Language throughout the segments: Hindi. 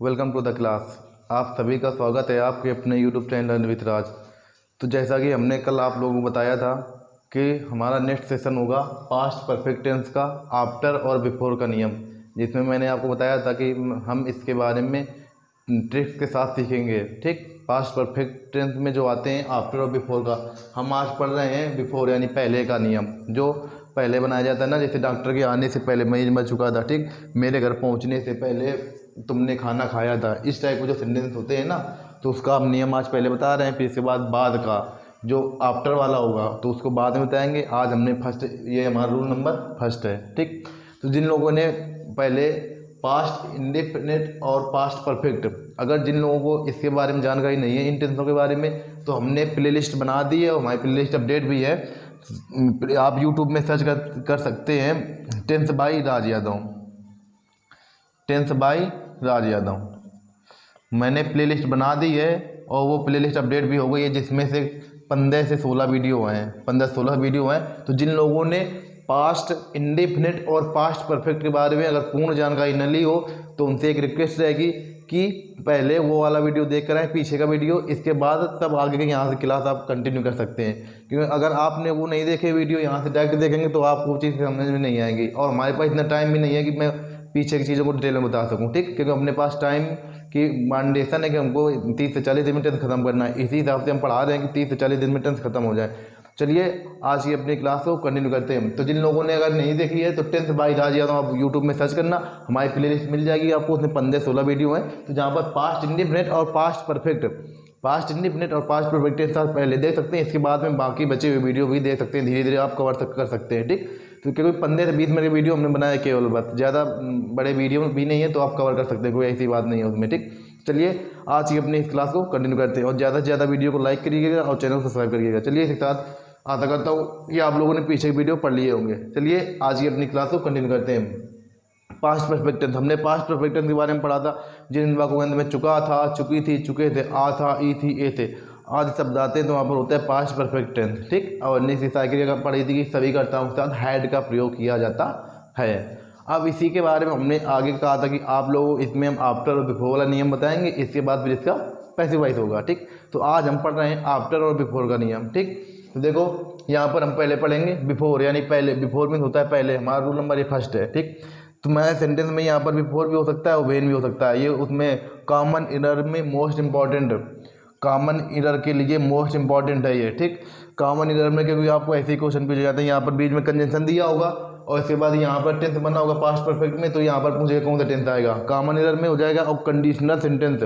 Welcome to the class. आप सभी का स्वागत है आपके अपने यूट्यूब चैनल लर्न विद राज। तो जैसा कि हमने कल आप लोगों को बताया था कि हमारा नेक्स्ट सेशन होगा पास्ट परफेक्ट टेंस का आफ्टर और बिफोर का नियम, जिसमें मैंने आपको बताया था कि हम इसके बारे में ट्रिक्स के साथ सीखेंगे। ठीक, पास्ट परफेक्ट टेंस में जो आते हैं आफ्टर और बिफोर का, हम आज पढ़ रहे हैं बिफोर यानी पहले का नियम, जो पहले बनाया जाता है ना। जैसे डॉक्टर के आने से पहले मरीज मर चुका था, ठीक, मेरे घर पहुंचने से पहले तुमने खाना खाया था, इस टाइप के जो सेंटेंस होते हैं ना, तो उसका हम नियम आज पहले बता रहे हैं। फिर इसके बाद का जो आफ्टर वाला होगा तो उसको बाद में बताएंगे। आज हमने फर्स्ट, ये हमारा रूल नंबर फर्स्ट है। ठीक, तो जिन लोगों ने पहले पास्ट इंडेफिनिट और पास्ट परफेक्ट, अगर जिन लोगों को इसके बारे में जानकारी नहीं है इन टेंसों के बारे में, तो हमने प्लेलिस्ट बना दी है और हमारी प्लेलिस्ट अपडेट भी है। आप यूट्यूब में सर्च कर सकते हैं tense by Raj Yadav, tense by Raj Yadav. मैंने प्लेलिस्ट बना दी है और वो प्लेलिस्ट अपडेट भी हो गई है, जिसमें से 15 से 16 वीडियो हैं, 15-16 वीडियो हैं। तो जिन लोगों ने पास्ट इंडेफिनिट और पास्ट परफेक्ट के बारे में अगर पूर्ण जानकारी न ली हो, तो उनसे एक रिक्वेस्ट रहेगी कि पहले वो वाला वीडियो देख कर आए, पीछे का वीडियो, इसके बाद तब आगे के यहाँ से क्लास आप कंटिन्यू कर सकते हैं। क्योंकि अगर आपने वो नहीं देखे वीडियो, यहाँ से डायरेक्ट देखेंगे तो आपको वो चीज़ समझ में नहीं आएगी, और हमारे पास इतना टाइम भी नहीं है कि मैं पीछे की चीज़ों को डिटेल में बता सकूं। ठीक, क्योंकि अपने पास टाइम की मांडेशन है कि हमको 30 से 40 दिन में टेंस खत्म करना है। इसी हिसाब से हम पढ़ा रहे हैं कि 30 से 40 दिन में टेंस खत्म हो जाए। चलिए आज की अपनी क्लास को कंटिन्यू करते हैं। तो जिन लोगों ने अगर नहीं देखी है तो टेंस बाई राज यादव आप यूट्यूब में सर्च करना, हमारी प्लेलिस्ट मिल जाएगी आपको, उसमें 15-16 वीडियो हैं। तो जहाँ पर पास्ट इंडेफिनिट और पास्ट परफेक्ट, पास्ट इंडेफिनिट और पास्ट परफेक्ट टेंस आप पहले देख सकते हैं, इसके बाद में बाकी बचे हुए वीडियो भी देख सकते हैं, धीरे धीरे आप कवर कर सकते हैं। ठीक, तो क्योंकि 15 से 20 मिनट की वीडियो हमने बनाया केवल, बस ज़्यादा बड़े वीडियो भी नहीं है, तो आप कवर कर सकते हैं, कोई ऐसी बात नहीं है उसमें। ठीक, चलिए आज की अपनी इस क्लास को कंटिन्यू करते हैं और ज़्यादा से ज़्यादा वीडियो को लाइक करिएगा और चैनल को सब्सक्राइब करिएगा। चलिए इसके साथ आशा करता हूँ ये आप लोगों ने पीछे की वीडियो पढ़ लिए होंगे। चलिए आज की अपनी क्लास को कंटिन्यू करते हैं। पास्ट परफेक्ट टेंस, हमने पास्ट परफेक्ट टेंस के बारे में पढ़ा था, जिन वाक्यों के अंदर में चुका था, चुकी थी, चुके थे, आ था, ई थी, ए थे, आदि शब्द आते हैं, तो वहाँ पर होता है पास्ट परफेक्ट टेंस। ठीक, और नेक्स्ट साइकिल का पढ़ी थी कि सभी कर्ताओं के साथ हैड का प्रयोग किया जाता है। अब इसी के बारे में हमने आगे कहा था कि आप लोग इसमें हम आफ्टर और बिफोर वाला नियम बताएंगे, इसके बाद फिर इसका पैसिव वॉइस होगा। ठीक, तो आज हम पढ़ रहे हैं आफ्टर और बिफोर का नियम। ठीक, तो देखो यहाँ पर हम पहले पढ़ेंगे बिफोर यानी पहले। बिफोर मीन्स होता है पहले, हमारा रूल नंबर ये फर्स्ट है। ठीक, तो मैं सेंटेंस में यहाँ पर बिफोर भी हो सकता है और व्हेन भी हो सकता है। ये उसमें कॉमन एरर में मोस्ट इंपॉर्टेंट, कॉमन एरर के लिए मोस्ट इंपॉर्टेंट है ये। ठीक, कॉमन एरर में क्योंकि आपको ऐसे ही क्वेश्चन पूछे जाते हैं, यहाँ पर बीच में कंजंक्शन दिया होगा और इसके बाद यहाँ पर टेंस बना होगा पास्ट परफेक्ट में, तो यहाँ पर पूछेगा कौन सा टेंस आएगा, कॉमन एरर में हो जाएगा। और कंडीशनल सेंटेंस,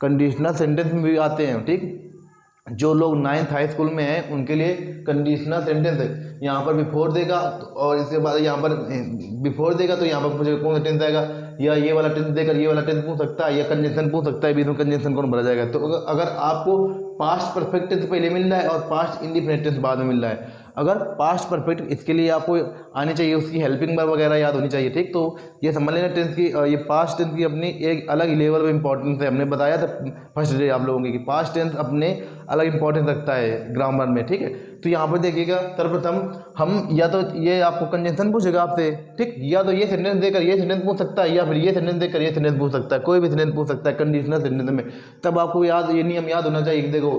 कंडीशनल सेंटेंस में भी आते हैं। ठीक, जो लोग 9th हाई स्कूल में हैं उनके लिए कंडीशनल सेंटेंस है, यहाँ पर बिफोर देगा और इसके बाद यहाँ पर बिफोर देगा, तो यहाँ पर मुझे कौन सा टेंस आएगा, या ये वाला टेंस देकर ये वाला टेंस पूछ सकता है, या कंजंक्शन पूछ सकता है, बीच में कंजंक्शन कौन भरा जाएगा। तो अगर आपको पास्ट परफेक्ट टेंस पहले मिल रहा है और पास्ट इंडेफिनिट टेंस बाद में मिल रहा है, अगर पास्ट परफेक्ट, इसके लिए आपको आनी चाहिए उसकी हेल्पिंग वर्ब वगैरह याद होनी चाहिए। ठीक, तो ये समझ लेना टेंस की, ये पास्ट टेंस की अपनी एक अलग लेवल में इंपॉर्टेंस है। हमने बताया था फर्स्ट डे आप लोगों की कि पास्ट टेंस अपने अलग इंपॉर्टेंस रखता है ग्रामर में। ठीक है, तो यहाँ पर देखिएगा सर्वप्रथम हम या तो ये आपको कंजंक्शन पूछेगा आपसे, ठीक, या तो ये सेंटेंस देकर ये सेंटेंस पूछ सकता है, या फिर ये सेंटेंस देकर ये सेंटेंस पूछ सकता है, कोई भी सेंटेंस पूछ सकता है कंडीशनल सेंटेंस में। तब आपको याद, ये नियम याद होना चाहिए। देखो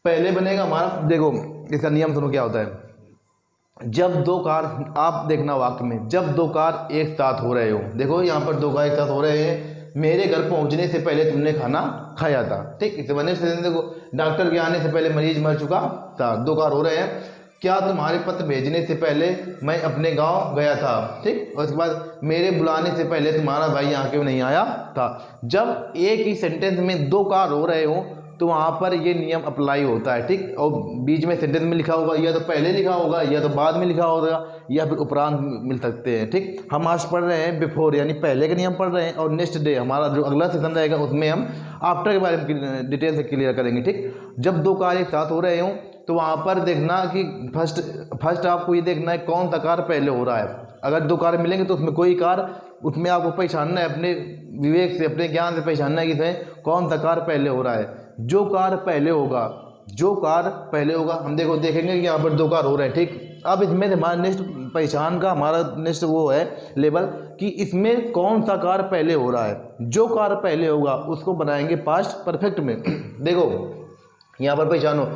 पहले बनेगा हमारा, देखो इसका नियम सुनो क्या होता है। जब दो कार, आप देखना वाक्य में, जब दो कार एक साथ हो रहे हो, देखो यहाँ पर दो कार एक साथ हो रहे हैं, मेरे घर पहुंचने से पहले तुमने खाना खाया था। ठीक, इसे बने से देखो, डॉक्टर के आने से पहले मरीज मर चुका था, दो कार हो रहे हैं। क्या तुम्हारे पत्र भेजने से पहले मैं अपने गांव गया था। ठीक, और उसके बाद मेरे बुलाने से पहले तुम्हारा भाई यहाँ क्यों नहीं आया था। जब एक ही सेंटेंस में दो कार हो रहे हो तो वहाँ पर ये नियम अप्लाई होता है। ठीक, और बीच में सेंटेंस में लिखा होगा, या तो पहले लिखा होगा या तो बाद में लिखा होगा या फिर उपरांत मिल सकते हैं। ठीक, हम आज पढ़ रहे हैं बिफोर यानी पहले का नियम पढ़ रहे हैं, और नेक्स्ट डे हमारा जो अगला सेशन रहेगा उसमें हम आफ्टर के बारे में डिटेल से क्लियर करेंगे। ठीक, जब दो कार एक साथ हो रहे हों तो वहाँ पर देखना कि फर्स्ट आपको ये देखना है कौन सा कार पहले हो रहा है। अगर दो कार मिलेंगे तो उसमें कोई कार, उसमें आपको पहचानना है, अपने विवेक से अपने ज्ञान से पहचानना है कि कौन सा कार पहले हो रहा है। जो कार पहले होगा जो कार्य पहले होगा, हम देखेंगे कि यहाँ पर 2 कार्य हो रहे हैं, ठीक। अब इसमें हमारा नेक्स्ट पहचान का हमारा नेक्स्ट वो है लेवल कि इसमें कौन सा कार्य पहले हो रहा है। जो कार्य पहले होगा उसको बनाएंगे पास्ट परफेक्ट में। देखो यहाँ पर पहचानो,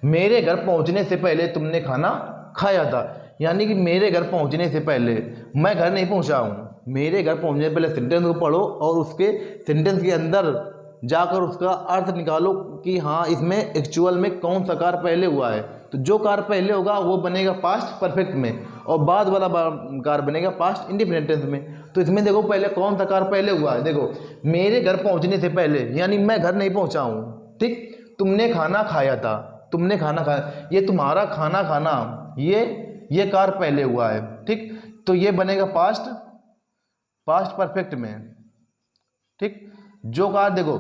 मेरे घर पहुँचने से पहले तुमने खाना खाया था, यानी कि मेरे घर पहुँचने से पहले, मैं घर नहीं पहुँचा हूँ, मेरे घर पहुँचने से पहले सेंटेंस को पढ़ो और उसके सेंटेंस के अंदर जाकर उसका अर्थ निकालो कि हाँ इसमें एक्चुअल में कौन सा कार्य पहले हुआ है। तो जो कार्य पहले होगा वो बनेगा पास्ट परफेक्ट में और बाद वाला कार्य बनेगा पास्ट इंडिफिनिट टेंस में। तो इसमें देखो पहले कौन सा कार्य पहले हुआ है, देखो मेरे घर पहुंचने से पहले, यानी मैं घर नहीं पहुंचा हूँ, ठीक। तुमने खाना खाया था, तुमने खाना खाया, ये तुम्हारा खाना खाना, ये कार्य पहले हुआ है, ठीक। तो ये बनेगा पास्ट परफेक्ट में, ठीक। जो कार्य देखो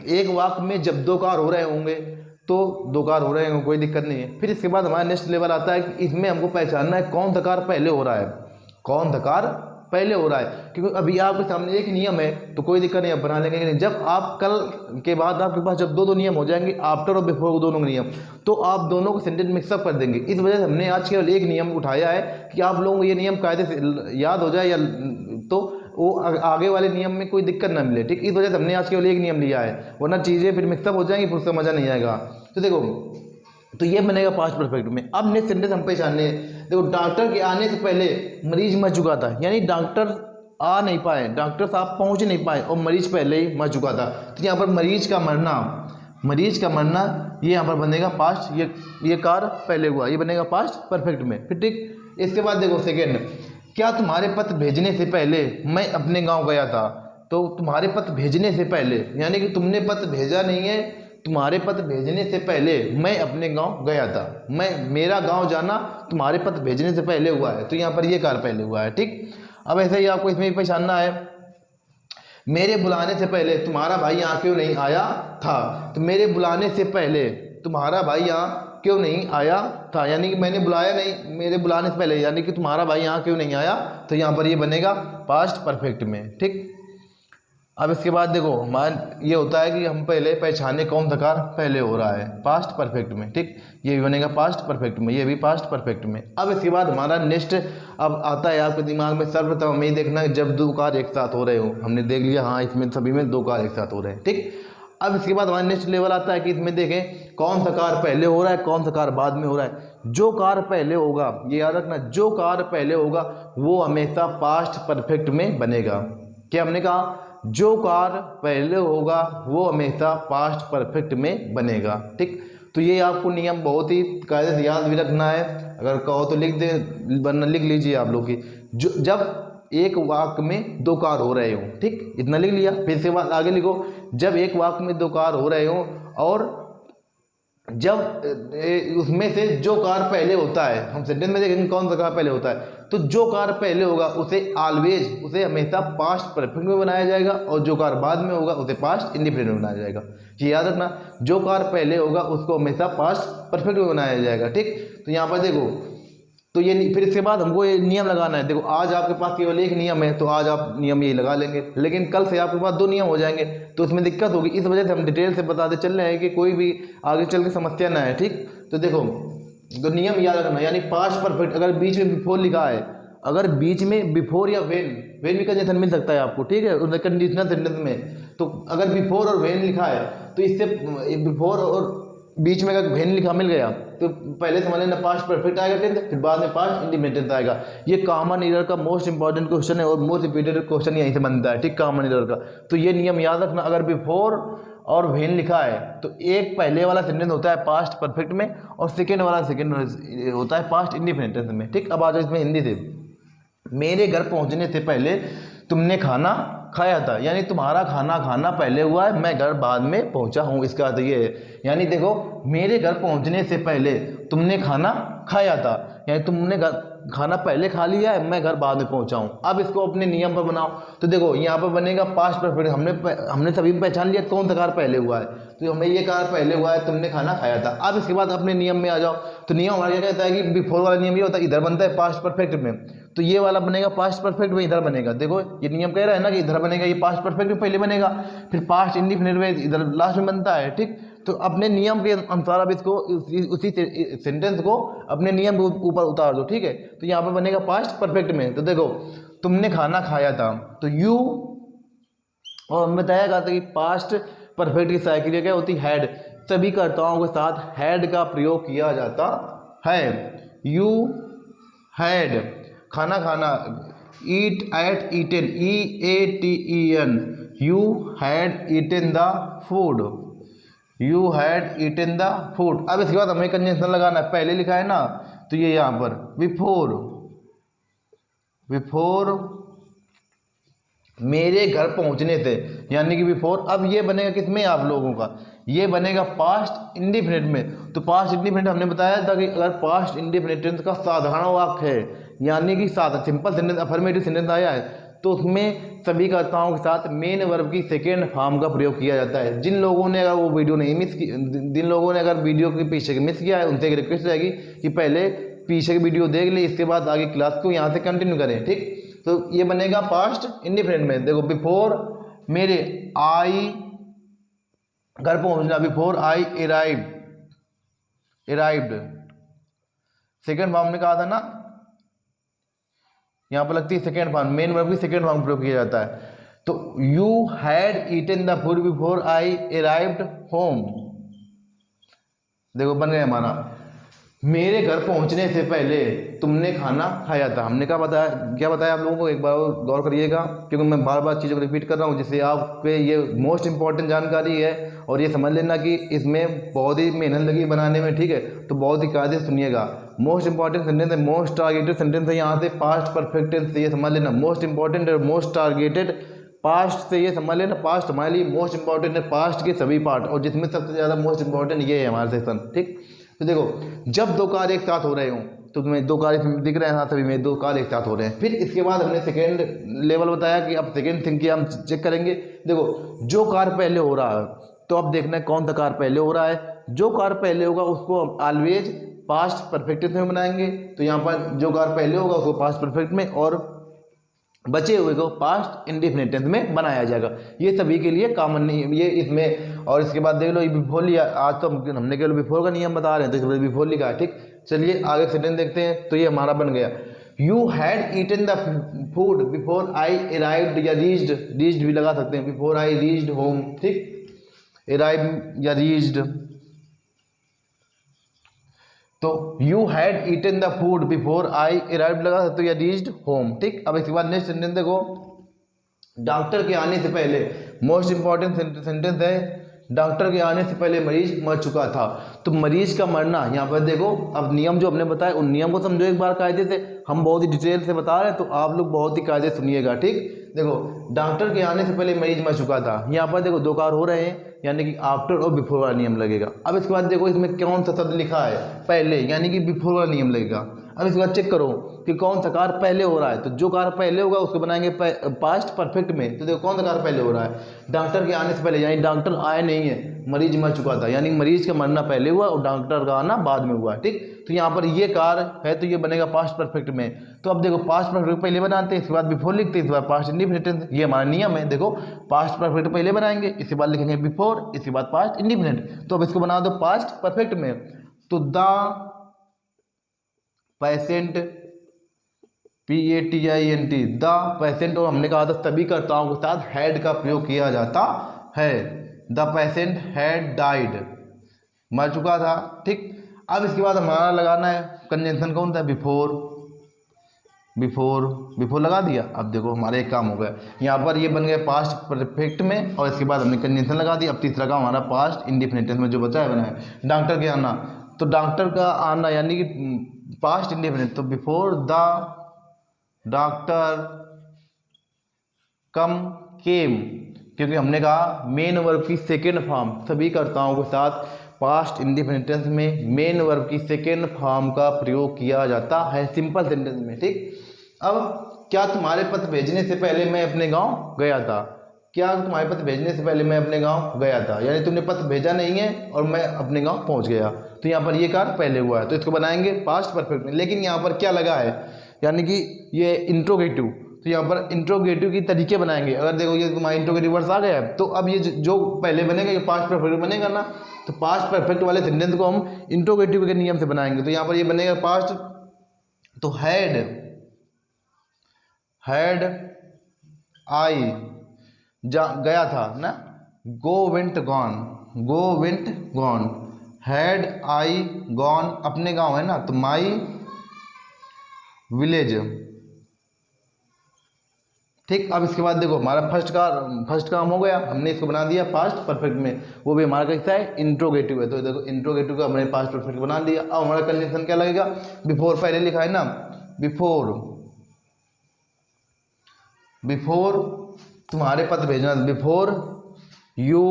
एक वाक्य में जब 2 कार्य हो रहे होंगे तो 2 कार्य हो रहे होंगे, कोई दिक्कत नहीं है। फिर इसके बाद हमारा नेक्स्ट लेवल आता है कि इसमें हमको पहचानना है कौन सा कार्य पहले हो रहा है, कौन सा कार्य पहले हो रहा है। क्योंकि अभी आपके सामने एक नियम है तो कोई दिक्कत नहीं, आप बना लेंगे। जब आप कल के बाद आपके पास जब 2 नियम हो जाएंगे, आफ्टर और बिफोर दोनों नियम, तो आप दोनों को सेंटेंस मिक्सअप कर देंगे। इस वजह से हमने आज केवल एक नियम उठाया है कि आप लोगों को ये नियम कायदे से याद हो जाए, या तो वो आगे वाले नियम में कोई दिक्कत ना मिले, ठीक। इस वजह से हमने आज केवल एक नियम लिया है, वरना चीज़ें फिर मिक्सअप हो जाएंगी, फिर उसका मज़ा नहीं आएगा। तो देखो, तो ये बनेगा पास्ट परफेक्ट में। अब नेक्स्ट सेंटेंस हम पहचानने, देखो डॉक्टर के आने से पहले मरीज मर चुका था, यानी डॉक्टर आ नहीं पाए, डॉक्टर साहब पहुंच नहीं पाए और मरीज पहले ही मर चुका था। तो यहाँ पर मरीज का मरना ये यहाँ पर बनेगा पास्ट, ये कार्य पहले हुआ, ये बनेगा पास्ट परफेक्ट में, फिर ठीक। इसके बाद देखो सेकेंड, क्या तुम्हारे पत्र भेजने से पहले मैं अपने गांव गया था। तो तुम्हारे पत्र भेजने से पहले, यानी कि तुमने पत्र भेजा नहीं है, तुम्हारे पत्र भेजने से पहले मैं अपने गांव गया था, मेरा गांव जाना तुम्हारे पत्र भेजने से पहले हुआ है, तो यहाँ पर ये कार्य पहले हुआ है, ठीक। अब ऐसे ही आपको इसमें पहचानना है, मेरे बुलाने से पहले तुम्हारा भाई यहाँ क्यों नहीं आया था। तो मेरे बुलाने से पहले तुम्हारा भाई यहाँ क्यों नहीं आया था, यानी कि मैंने बुलाया नहीं, मेरे बुलाने से पहले, यानी कि तुम्हारा भाई यहाँ क्यों नहीं आया, तो यहाँ पर ये बनेगा पास्ट परफेक्ट में, ठीक। अब इसके बाद देखो हमारा ये होता है कि हम पहले पहचाने कौन सा कार्य पहले हो रहा है, पास्ट परफेक्ट में, ठीक। ये भी बनेगा पास्ट परफेक्ट में, ये भी पास्ट परफेक्ट में। अब इसके बाद हमारा नेक्स्ट अब आता है आपके दिमाग में, सर्वप्रथम हमें ये देखना है जब 2 कार्य एक साथ हो रहे हो, हमने देख लिया हाँ इसमें सभी में 2 कार्य एक साथ हो रहे हैं, ठीक। अब इसके बाद हमारा नेक्स्ट लेवल आता है कि इसमें देखें कौन सा कार्य पहले हो रहा है, कौन सा कार्य बाद में हो रहा है। जो कार्य पहले होगा, ये याद रखना, जो कार्य पहले होगा वो हमेशा पास्ट परफेक्ट में बनेगा। क्या हमने कहा, जो कार्य पहले होगा वो हमेशा पास्ट परफेक्ट में बनेगा, ठीक। तो ये आपको नियम बहुत ही कायदे से याद भी रखना है, अगर कहो तो लिख दे, वरना लिख लीजिए आप लोग की, जो जब एक वाक्य में 2 कार्य हो रहे हो, ठीक, इतना लिख लिया। फिर से बाद आगे लिखो, जब एक वाक्य में 2 कार्य हो रहे हो और जब उसमें से जो कार्य पहले होता है, हम सेंटेंस में देखेंगे कौन सा कार्य पहले होता है, तो जो कार्य पहले होगा उसे उसे हमेशा पास्ट परफेक्ट में बनाया जाएगा और जो कार्य बाद में होगा उसे पास्ट इंडिफिनिट में बनाया जाएगा। ये याद रखना, जो कार्य पहले होगा उसको हमेशा पास्ट परफेक्ट में बनाया जाएगा, ठीक। तो यहाँ पर देखो, तो ये फिर इसके बाद हमको ये नियम लगाना है। देखो आज आपके पास केवल एक नियम है तो आज आप नियम ये लगा लेंगे, लेकिन कल से आपके पास 2 नियम हो जाएंगे तो उसमें दिक्कत होगी। इस वजह से हम डिटेल से बताते चल रहे हैं कि कोई भी आगे चल के समस्या ना है, ठीक। तो देखो, तो नियम याद रखना, यानी पास्ट परफेक्ट, अगर बीच में बिफोर लिखा है, अगर बीच में बिफोर या वेन भी कंडीशन मिल सकता है आपको, ठीक है, कंडीशनल सेंटेंस में। तो अगर बिफोर और वेन लिखा है तो इससे बिफोर और बीच में अगर वेन लिखा मिल गया तो पहले समझ लेना पास्ट परफेक्ट आएगा टेंस, फिर बाद में पास्ट इंडिफिनिट टेंस आएगा। ये कॉमन एरर का मोस्ट इंपॉर्टेंट क्वेश्चन है और मोस्ट रिपीटेड क्वेश्चन यहीं से बनता है, ठीक, कॉमन एरर का। तो ये नियम याद रखना, अगर बिफोर और वेन लिखा है तो एक पहले वाला सेंटेंस होता है पास्ट परफेक्ट में और सेकेंड वाला होता है पास्ट इंडिफिनिट टेंस में, ठीक। अब आ जाओ इसमें हिंदी से, मेरे घर पहुंचने से पहले तुमने खाना खाया था, यानी तुम्हारा खाना पहले हुआ है, मैं घर बाद में पहुंचा हूं, इसका अर्थ ये है। यानी देखो, मेरे घर पहुंचने से पहले तुमने खाना खाया था, यानी तुमने खाना पहले खा लिया है, मैं घर बाद में पहुंचा हूं। अब इसको अपने नियम पर बनाओ, तो देखो यहाँ पर बनेगा पास्ट परफेक्ट। हमने सभी पहचान लिया कौन सा कार्य पहले हुआ है, तो हमें ये कार्य पहले हुआ है, तुमने खाना खाया था। अब इसके बाद अपने नियम में आ जाओ, तो नियम हमारा क्या कहता है कि बिफोर वाला नियम ये होता है इधर बनता है पास्ट परफेक्ट में, तो ये वाला बनेगा पास्ट परफेक्ट में इधर बनेगा। देखो ये नियम कह रहा है ना कि इधर बनेगा, ये पास्ट परफेक्ट में पहले बनेगा, फिर पास्ट इंडिफिनिट में इधर लास्ट में बनता है, ठीक। तो अपने नियम के अनुसार अब इसको उसी सेंटेंस को अपने नियम के ऊपर उतार दो, ठीक है। तो यहाँ पर बनेगा पास्ट परफेक्ट में। तो देखो तुमने खाना खाया था, तो यू, और हम बताया गया था कि पास्ट परफेक्ट की साइकिल क्या होती है, हैड। सभी कर्ताओं के साथ हैड का प्रयोग किया जाता है। यू हैड, खाना खाना, eat ate eaten, EATEN, you had eaten the food, you had eaten the food. अब इसके बाद हमें कंजंक्शन लगाना है, पहले लिखा है ना, तो ये यहाँ पर बिफोर, बिफोर मेरे घर पहुंचने से, यानी कि बिफोर। अब ये बनेगा किसमें आप लोगों का, ये बनेगा पास्ट इंडिफिनिट में। तो पास्ट इंडिफिनिट हमने बताया था कि अगर पास्ट इंडिफिनिट टेंस का साधारण वाक्य है, यानी कि सिंपल सेंटेंस, अफर्मेटिव सेंटेंस आया है, तो उसमें सभी कर्ताओं के साथ मेन वर्ब की सेकेंड फॉर्म का प्रयोग किया जाता है। जिन लोगों ने अगर वो वीडियो नहीं मिस की, जिन लोगों ने अगर वीडियो के पीछे मिस किया है, उनसे एक रिक्वेस्ट रहेगी कि पहले पीछे की वीडियो देख ले, इसके बाद आगे क्लास को यहाँ से कंटिन्यू करें, ठीक। तो ये बनेगा पास्ट इंडिफिनिट में। देखो बिफोर मेरे, आई घर पहुंचना, before I arrived, second form ने कहा था ना, यहां पर लगती है सेकेंड फॉर्म, मेन वर्ब की सेकेंड फॉर्म प्रयोग किया जाता है। तो you had eaten the food before I arrived home. देखो बन गया हमारा, मेरे घर पहुंचने से पहले तुमने खाना खाया था। हमने क्या बताया, क्या बताया आप लोगों को, एक बार और गौर करिएगा, क्योंकि मैं बार बार चीज़ों को रिपीट कर रहा हूँ, जिससे आपके ये मोस्ट इंपॉर्टेंट जानकारी है। और ये समझ लेना कि इसमें बहुत ही मेहनत लगी बनाने में, ठीक है। तो बहुत ही कायदे से सुनिएगा। मोस्ट इंपॉर्टेंट सेंटेंस है, मोस्ट टारगेटेड सेंटेंस है, यहाँ से पास्ट परफेक्ट टेंस से ये समझ लेना, मोस्ट इंपॉर्टेंट और मोस्ट टारगेटेड पास्ट से ये समझ लेना। पास्ट हमारे लिए मोस्ट इंपॉर्टेंट है, पास्ट के सभी पार्ट, और जिसमें सबसे ज़्यादा मोस्ट इंपॉर्टेंट ये है हमारा सेक्शन, ठीक। तो देखो जब दो कार्य एक साथ हो रहे हो, तो तुम्हें दो कार्य दिख रहे हैं ना, सभी में दो कार्य एक साथ हो रहे हैं। फिर इसके बाद हमने सेकेंड लेवल बताया कि अब सेकेंड थिंग की हम चेक करेंगे। देखो जो कार्य पहले हो रहा है, तो अब देखना है कौन सा कार्य पहले हो रहा है। जो कार्य पहले होगा उसको ऑलवेज पास्ट परफेक्ट में बनाएंगे। तो यहाँ पर जो कार्य पहले होगा उसको पास्ट परफेक्ट में, और बचे हुए को पास्ट इंडिफिनिट टेंस में बनाया जाएगा। ये सभी के लिए कॉमन नहीं है ये इसमें। और इसके बाद देख लो ये बिफोर लिया, आज तो हमने केवल बिफोर का नियम बता रहे हैं, तो बिफोर लिखा है, ठीक। चलिए आगे सेंटेंस देखते हैं। तो ये हमारा बन गया, you had eaten the food before I arrived, या रीच्ड भी लगा सकते हैं, बिफोर आई रीच्ड होम, ठीक। अराइव या रीच्ड, तो you had eaten the food before I arrived लगा सकते हो, या रीच्ड होम, ठीक। अब इसके बाद नेक्स्ट सेंटेंस देखो, डॉक्टर के आने से पहले, मोस्ट इंपॉर्टेंट सेंटेंस है, डॉक्टर के आने से पहले मरीज मर चुका था। तो मरीज का मरना, यहाँ पर देखो अब नियम जो हमने बताया उन नियम को समझो एक बार कायदे से। हम बहुत ही डिटेल से बता रहे हैं, तो आप लोग बहुत ही कायदे सुनिएगा, ठीक। देखो डॉक्टर के आने से पहले मरीज मर चुका था, यहाँ पर देखो दो कार्य हो रहे हैं, यानी कि आफ्टर और बिफोर वाला नियम लगेगा। अब इसके बाद देखो इसमें कौन सा शब्द लिखा है, पहले, यानी कि बिफोर वाला नियम लगेगा। अब इसके बाद चेक करो कि कौन सा कार्य पहले हो रहा है। तो जो कार्य पहले होगा उसको बनाएंगे पास्ट परफेक्ट में। तो देखो कौन सा कार्य पहले हो रहा है, डॉक्टर के आने से पहले, यानी डॉक्टर आया नहीं है, मरीज मर चुका था, यानी मरीज का मरना पहले हुआ और डॉक्टर का आना बाद में हुआ, ठीक। तो यहाँ पर ये कार्य है, तो ये बनेगा पास्ट परफेक्ट में। तो अब देखो पास्ट परफेक्ट पहले बनाते हैं, इसके बाद बिफोर लिखते हैं, इसके बाद पास्ट इंडिफिनिट, ये हमारा नियम है। देखो पास्ट परफेक्ट पहले बनाएंगे, इसके बाद लिखेंगे बिफोर, इसके बाद पास्ट इंडिफिनिट। तो अब इसको बना दो पास्ट परफेक्ट में। तो the patient, PATIENT, the patient, और हमने कहा था सभी कर्ताओं के साथ हैड का प्रयोग किया जाता है। द पेशेंट हैड डाइड, मर चुका था, ठीक। अब इसके बाद हमारा लगाना है कंजंक्शन कौन था, बिफोर, बिफोर, बिफोर लगा दिया। अब देखो हमारा एक काम हो गया, यहाँ पर ये बन गया पास्ट परफेक्ट में, और इसके बाद हमने कंजंक्शन लगा दी। अब तीसरा काम हमारा पास्ट इंडिफिनिट में जो बचा है बना है, डॉक्टर के आना। तो डॉक्टर का आना यानी कि पास्ट इंडिफिनिट, तो बिफोर द डॉक्टर कम केम, क्योंकि हमने कहा मेन वर्ब की सेकेंड फॉर्म, सभी कर्ताओं के साथ पास्ट इंडिफिनिट टेंस में मेन वर्ब की सेकेंड फॉर्म का प्रयोग किया जाता है सिंपल सेंटेंस में, ठीक। अब क्या तुम्हारे पत्र भेजने से पहले मैं अपने गांव गया था, क्या तुम्हारे पत्र भेजने से पहले मैं अपने गांव गया था, यानी तुमने पत्र भेजा नहीं है और मैं अपने गांव पहुंच गया। तो यहाँ पर ये कार्य पहले हुआ है, तो इसको बनाएंगे पास्ट परफेक्ट में। लेकिन यहाँ पर क्या लगा है, यानी कि ये इंट्रोगेटिव, तो यहाँ पर इंट्रोगेटिव की तरीके बनाएंगे। अगर देखो ये तुम्हारा इंट्रोगेटिव वर्ड्स आ गया है, तो अब ये जो पहले बनेगा ये पास्ट परफेक्ट बनेगा ना, तो पास्ट परफेक्ट वाले सेंटेंस को हम इंट्रोगेटिव के नियम से बनाएंगे। तो यहाँ पर ये बनेगा पास्ट, तो हैड आई गया था ना, go went gone, had I gone अपने गांव है ना, तो माई विलेज। ठीक, अब इसके बाद देखो हमारा फर्स्ट काम हो गया, हमने इसको बना दिया पास्ट परफेक्ट में, वो भी हमारा कैसा है, इंट्रोगेटिव है। तो देखो इंट्रोगेटिव का हमने पास्ट परफेक्ट बना दिया। अब हमारा कंडीशन क्या लगेगा, बिफोर पहले लिखा है ना, बिफोर तुम्हारे पत्र भेजना, before you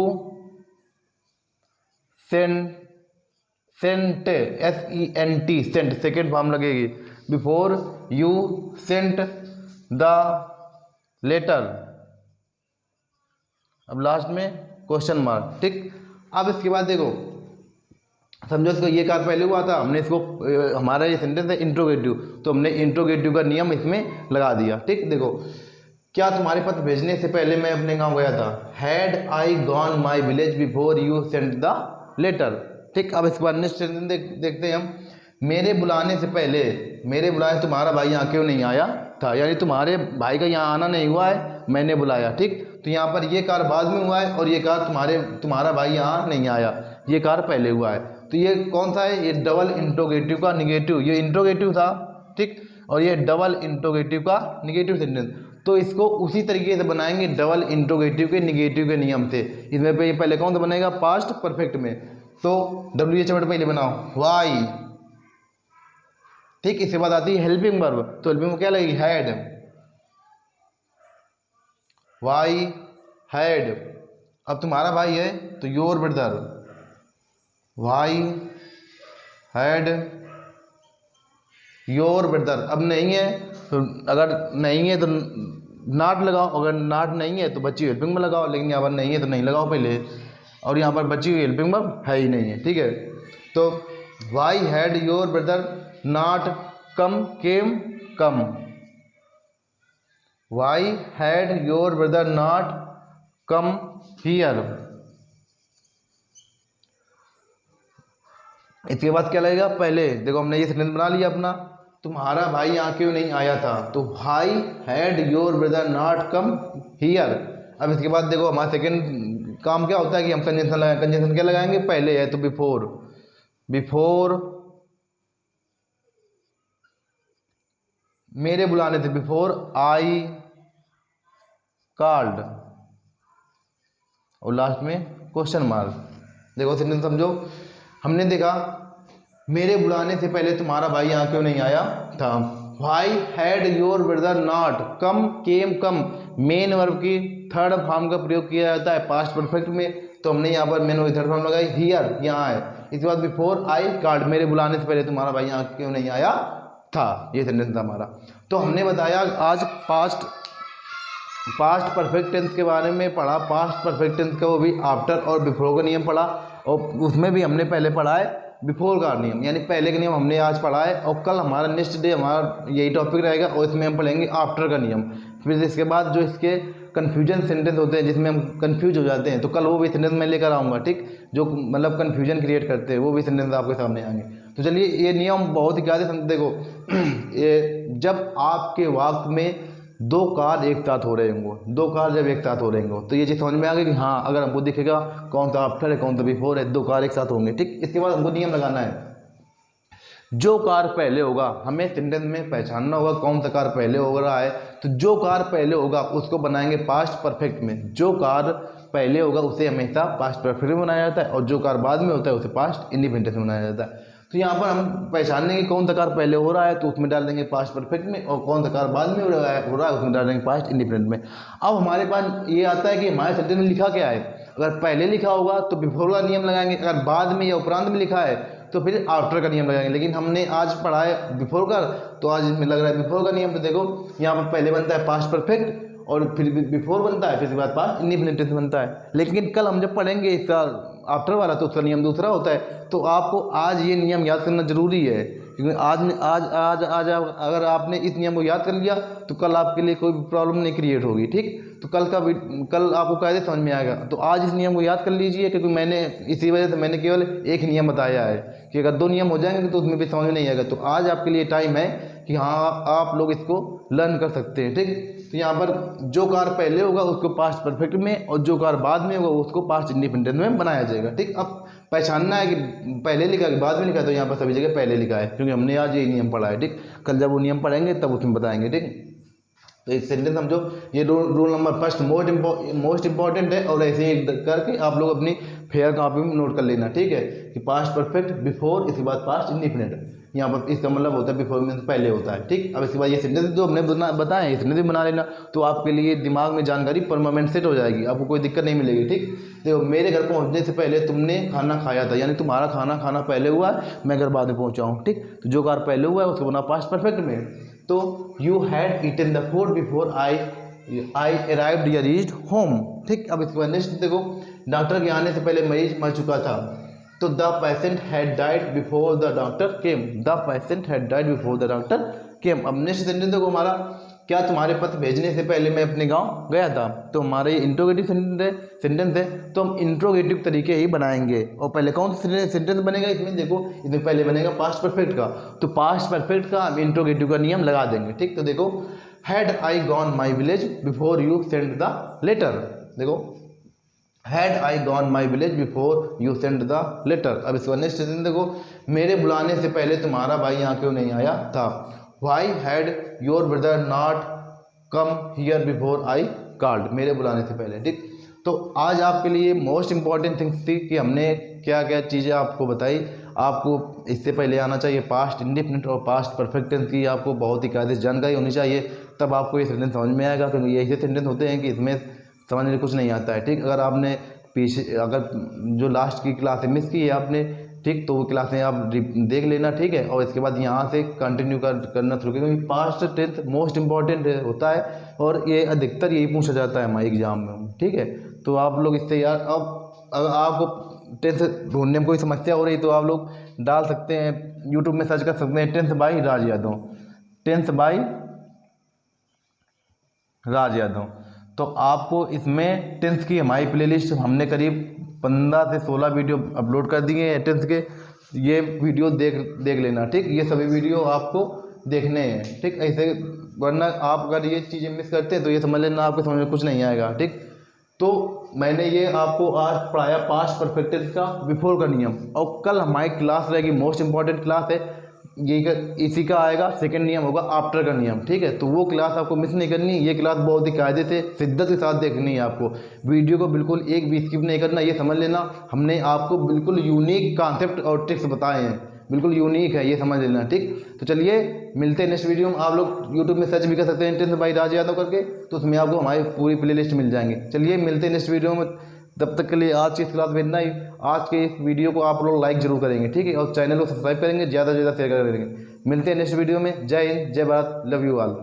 sent sent second form लगेगी, before you sent the letter, अब लास्ट में क्वेश्चन मार्क। ठीक, अब इसके बाद देखो समझो इसको ये कार्य पहले हुआ था, हमने इसको हमारा ये सेंटेंस है इंट्रोगेटिव, तो हमने इंट्रोगेटिव का नियम इसमें लगा दिया। ठीक, देखो क्या तुम्हारे पत्र भेजने से पहले मैं अपने गांव गया था, had I gone my village before you sent the letter. ठीक, अब इसके बाद नेक्स्ट सेंटेंस देखते हैं हम, मेरे बुलाने तुम्हारा भाई यहाँ क्यों नहीं आया था, यानी तुम्हारे भाई का यहाँ आना नहीं हुआ है, मैंने बुलाया। ठीक, तो यहाँ पर ये कार्य बाद में हुआ है और ये कार्य तुम्हारा भाई यहाँ नहीं आया, ये कार्य पहले हुआ है। तो ये कौन सा है, ये डबल इंट्रोगेटिव का निगेटिव, ये इंट्रोगेटिव था। ठीक, और ये डबल इंट्रोगेटिव का निगेटिव सेंटेंस, तो इसको उसी तरीके से बनाएंगे डबल इंट्रोगेटिव के निगेटिव के नियम से। इसमें पे पहले कौन सा बनेगा, पास्ट परफेक्ट में, तो WH वर्ड पहले बनाओ वाई। ठीक, इसके बाद आती है हेल्पिंग वर्ब, तो हेल्पिंग में क्या लगेगी, हैड, वाई हैड। अब तुम्हारा भाई है तो your brother, why had your brother. अब नहीं है तो अगर नहीं है तो नॉट लगाओ, अगर नॉट नहीं है तो बची हुई हेल्पिंग में लगाओ, लेकिन यहाँ पर नहीं है तो नहीं लगाओ पहले, और यहाँ पर बची हुई हेल्पिंग वर्ब है ही नहीं है। ठीक है, तो why had your brother not come, why had your brother not come here. इसके बाद क्या लगेगा, पहले देखो हमने ये सेंटेंस बना लिया अपना, तुम्हारा भाई यहाँ क्यों नहीं आया था, तो why had your brother not come here. अब इसके बाद देखो हमारा सेकेंड काम क्या होता है कि हम कंजंक्शन क्या लगाएंगे, पहले है तो बिफोर मेरे बुलाने से, बिफोर आई कॉल्ड, और लास्ट में क्वेश्चन मार्क। देखो सेंटेंस समझो, हमने देखा मेरे बुलाने से पहले तुम्हारा भाई यहाँ क्यों नहीं आया था, why had your brother not come, main verb की थर्ड फॉर्म का प्रयोग किया जाता है पास्ट परफेक्ट में, तो हमने यहाँ पर मेन वर्ब थर्ड फॉर्म लगाई, हियर यहाँ है। इसके बाद बिफोर आई कॉल्ड, मेरे बुलाने से पहले तुम्हारा भाई यहाँ क्यों नहीं आया था, ये सेंटेंस था हमारा। तो हमने बताया आज पास्ट परफेक्ट टेंस के बारे में पढ़ा, पास्ट परफेक्ट टेंस का वो भी आफ्टर और बिफोर का नियम पढ़ा, और उसमें भी हमने पहले पढ़ा है बिफोर का नियम, यानी पहले का नियम हमने आज पढ़ा है, और कल हमारा नेक्स्ट डे हमारा यही टॉपिक रहेगा और इसमें हम पढ़ेंगे आफ्टर का नियम। फिर इसके बाद जो इसके कन्फ्यूजन सेंटेंस होते हैं जिसमें हम कन्फ्यूज हो जाते हैं, तो कल वो भी सेंटेंस मैं लेकर आऊँगा। ठीक, जो मतलब कन्फ्यूजन क्रिएट करते हैं वो भी सेंटेंस आपके सामने आएंगे। तो चलिए, ये नियम बहुत ही ज़्यादा देखो, ये जब आपके वाक्य में दो कार्य एक साथ हो रहे होंगे, दो कार्य जब एक साथ हो रहे होंगे, तो ये चीज़ समझ में आ गई कि हाँ, अगर हमको दिखेगा कौन सा आफ्टर है कौन सा बिफोर है, दो कार्य एक साथ होंगे। ठीक, इसके बाद हमको नियम लगाना है, जो कार्य पहले होगा हमें सेंटेंस में पहचानना होगा कौन सा कार्य पहले हो रहा है, तो जो कार्य पहले होगा उसको बनाएंगे पास्ट परफेक्ट में, जो कार्य पहले होगा उसे हमेशा पास्ट परफेक्ट में बनाया जाता है, और जो कार्य बाद में होता है उसे पास्ट इंडिपेंडेंट में बनाया जाता है। तो यहाँ पर हम पहचानेंगे कि कौन सा कार्य पहले हो रहा है तो उसमें डाल देंगे पास्ट परफेक्ट में, और कौन सा कार्य बाद में हो रहा है उसमें डाल देंगे पास्ट इंडिपेंडेंट में। अब हमारे पास ये आता है कि हमारे सेंटेंस में लिखा क्या है, अगर पहले लिखा होगा तो बिफोर का नियम लगाएंगे, अगर बाद में या उपरांत में लिखा है तो फिर आफ्टर का नियम लगाएंगे। लेकिन हमने आज पढ़ा है बिफोर का, तो आज इसमें लग रहा है बिफोर का नियम। तो देखो यहाँ पर पहले बनता है पास्ट परफेक्ट, और फिर बिफोर बनता है, फिर उसके बाद पास्ट इंडिपेंडेंट बनता है। लेकिन कल हम जब पढ़ेंगे इसका आफ्टर वाला तो उसका नियम दूसरा होता है। तो आपको आज ये नियम याद करना जरूरी है, क्योंकि क्योंकि आज अगर आपने इस नियम को याद कर लिया तो कल आपके लिए कोई प्रॉब्लम नहीं क्रिएट होगी। ठीक, तो कल आपको कायदे समझ में आएगा। तो आज इस नियम को याद कर लीजिए, क्योंकि मैंने इसी वजह से मैंने केवल एक नियम बताया है कि अगर 2 नियम हो जाएंगे तो उसमें भी समझ में नहीं आएगा। तो आज आपके लिए टाइम है कि हाँ आप लोग इसको लर्न कर सकते हैं। ठीक, तो यहाँ पर जो कार्य पहले होगा उसको पास्ट परफेक्ट में, और जो कार्य बाद में होगा उसको पास्ट इंडिपेंडेंट में बनाया जाएगा। ठीक, अब पहचानना है कि पहले लिखा है कि बाद में लिखा है, तो यहाँ पर सभी जगह पहले लिखा है, क्योंकि हमने आज ये नियम पढ़ा है। ठीक, कल जब वो नियम पढ़ेंगे तब उसमें बताएंगे। ठीक, तो एक सेंटेंस समझो, ये rule number first most important है, और ऐसे ही करके आप लोग अपनी फेयर कॉपी में नोट कर लेना। ठीक है, कि पास्ट परफेक्ट बिफोर, इसके बाद पास्ट इंडिपेंडेंट, यहाँ पर इसका मतलब होता है बिफोर मीन्स पहले होता है। ठीक, अब इसके बाद ये सेंटेंस जो हमने बताए हैं इसमें भी बना लेना, तो आपके लिए दिमाग में जानकारी परमानेंट सेट हो जाएगी, आपको कोई दिक्कत नहीं मिलेगी। ठीक, देखो मेरे घर पहुंचने से पहले तुमने खाना खाया था, यानी तुम्हारा खाना पहले हुआ है, मैं घर बाद में पहुंचा हूँ। ठीक, तो जो कार्य पहले हुआ है उसको बना पास्ट परफेक्ट में। तो you had eaten the food before I arrived या रीच्ड होम। ठीक, अब इसके बाद नेक्स्ट देखो, डॉक्टर के आने से पहले मरीज मर चुका था, तो the patient had died before the doctor came. The patient had died before the doctor केम। अब नेक्स्ट सेंटेंस देखो हमारा, क्या तुम्हारे पत्र भेजने से पहले मैं अपने गांव गया था। तो हमारा ये इंट्रोगेटिव सेंटेंस है, तो हम इंट्रोगेटिव तरीके ही बनाएंगे। और पहले कौन सा सेंटेंस बनेगा इसमें, देखो इसमें पहले बनेगा पास्ट परफेक्ट का, तो पास्ट परफेक्ट का हम इंट्रोगेटिव का नियम लगा देंगे। ठीक, तो देखो, had I gone my village before you send the letter. देखो, had I gone my village before you send the letter. अब इसका नेक्स्ट सेंटेंस देखो, मेरे बुलाने से पहले तुम्हारा भाई यहाँ क्यों नहीं आया था। Why had your brother not come here before I called. मेरे बुलाने से पहले। ठीक, तो आज आपके लिए मोस्ट इंपॉर्टेंट थिंग्स थी कि हमने क्या क्या चीज़ें आपको बताई। आपको इससे पहले आना चाहिए पास्ट इंडिपेंडेंट और पास्ट परफेक्ट टेंस की आपको बहुत ही कायदे से जानकारी होनी चाहिए, तब आपको ये सेंटेंस समझ में आएगा, क्योंकि ये ऐसे सेंटेंस होते हैं कि इसमें समझ में कुछ नहीं आता है। ठीक, अगर आपने पीछे अगर जो लास्ट की क्लासें मिस की है आपने, ठीक, तो वो क्लासें आप देख लेना। ठीक है, और इसके बाद यहाँ से कंटिन्यू करना शुरू करें, क्योंकि पास्ट टेंथ मोस्ट इंपॉर्टेंट होता है और ये अधिकतर यही पूछा जाता है हमारे एग्जाम में। ठीक है, तो आप लोग इससे यार, अब अगर आपको टेंथ ढूंढने में कोई समस्या हो रही तो आप लोग डाल सकते हैं, यूट्यूब में सर्च कर सकते हैं tenth by Raj Yadav, tenth by Raj Yadav. तो आपको इसमें टेंथ की हमारी प्लेलिस्ट हमने करीब 15 से 16 वीडियो अपलोड कर दिए हैं टेंथ के, ये वीडियो देख लेना। ठीक, ये सभी वीडियो आपको देखने हैं। ठीक, ऐसे वरना आप अगर ये चीज़ें मिस करते हैं तो ये समझ लेना आपको समझ में कुछ नहीं आएगा। ठीक, तो मैंने ये आपको आज पढ़ाया पास्ट परफेक्ट टेंस का बिफोर का नियम, और कल हमारी क्लास रहेगी मोस्ट इंपॉर्टेंट क्लास है, ये इसी का आएगा सेकंड नियम होगा आफ्टर का नियम। ठीक है, तो वो क्लास आपको मिस नहीं करनी, ये क्लास बहुत ही कायदे से शिद्दत के साथ देखनी है आपको, वीडियो को बिल्कुल एक भी स्किप नहीं करना। ये समझ लेना हमने आपको बिल्कुल यूनिक कॉन्सेप्ट और ट्रिक्स बताए हैं, बिल्कुल यूनिक है, ये समझ लेना। ठीक, तो चलिए मिलते हैं नेक्स्ट वीडियो में। आप लोग यूट्यूब में सर्च भी कर सकते हैं टेंथ बाई राज यादव करके, तो उसमें आपको हमारी पूरी प्ले लिस्ट मिल जाएंगे। चलिए मिलते हैं नेक्स्ट वीडियो में, तब तक के लिए आज की इस क्लास में इतना ही। आज के इस वीडियो को आप लोग लाइक जरूर करेंगे। ठीक है, और चैनल को सब्सक्राइब करेंगे, ज़्यादा से ज़्यादा शेयर करेंगे। मिलते हैं नेक्स्ट वीडियो में। जय हिंद, जय भारत, लव यू ऑल।